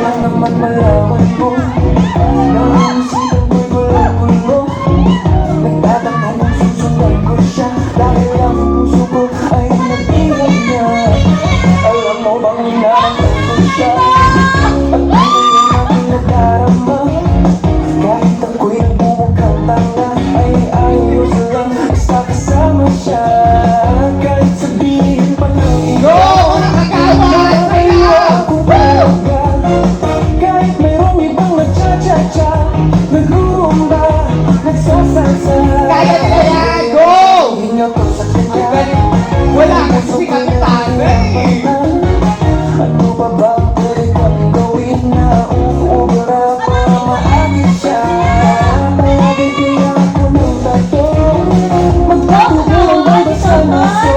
lang naman malaman mo na ang isipan ko'y gulo-gulo. Nagtataka kung susundan ko siya dahil ang puso ko ay nag-iyak niya. Alam mo bang inaantay ko siya at ito yung aking nadarama. Kahit ako'y nagbubukhang tanga ay ayos lang basta kasama siya. Kahit sabihin pa ng iba ay ako talaga. Kahit mayroong ibang nagcha-cha-cha, nagrurumba, nagsasalsa. Kaya nila yan! Go! Hinga ko sa kanya. Wala kasi kapitan eh! Ano pa ba pwede kang gawin na uubra para maagit siya? Kaya bigyan ako ng tato, magpapagulong ba sa maso,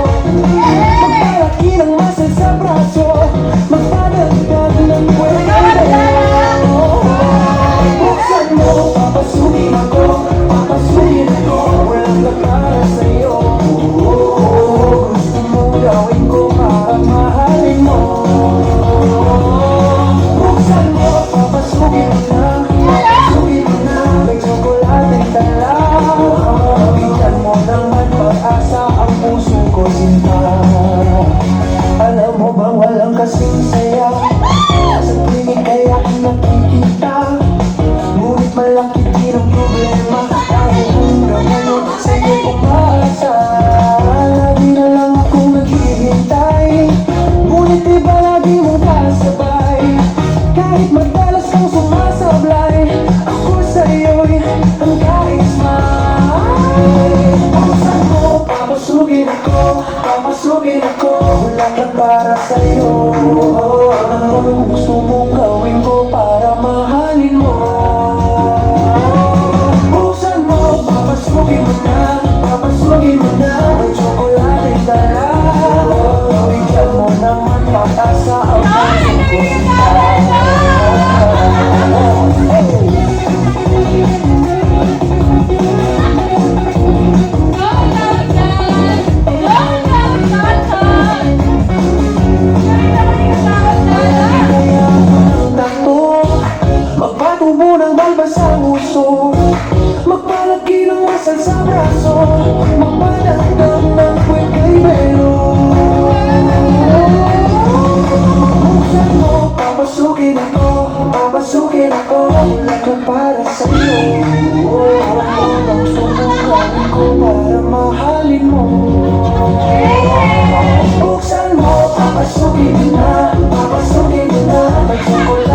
magpalaki ng muscle sa braso, magpadagdag ng kwento. Buksan mo, papasukin ako, papasukin ako, walang para sa'yo. Gusto mo gawin ko para mahalin mo. Buksan mo, papasukin mo na, papasukin mo na, may tsokolateng dala. Bigyan mo naman pag-asa ang puso ko, sinta. Alam mo bang walang kasing saya sa tingin kaya nakikita, ngunit malaki din ang problema dahil hanggang ngayon sa'yo umaasa. Lagi na lang akong naghihintay, ngunit iba lagi mong kasabay. Kahit madalas kang sumasablay, ako sa'yo'y hanggang smile. Buksan mo, papasugin ako, papasugin ako, wala ka para sa'yo. Anong gusto mong gawin ko para mahalin mo? Buksan mo, papasugin mo na, papasugin mo na, may tsokolateng dala. Bigyan mo naman pag-asa ang puso ko, sinta. Magpatubo ng balbasang uso, magpalaki ng masal sa braso, magpadagdag ng kwek kay Belo. Buksan mo, papasukin ako, papasukin ako, wala ka para sa'yo. Ang gusto mong gawin ko para mahalin mo. Buksan mo, papasukin mo na, papasukin mo na, may tsokolateng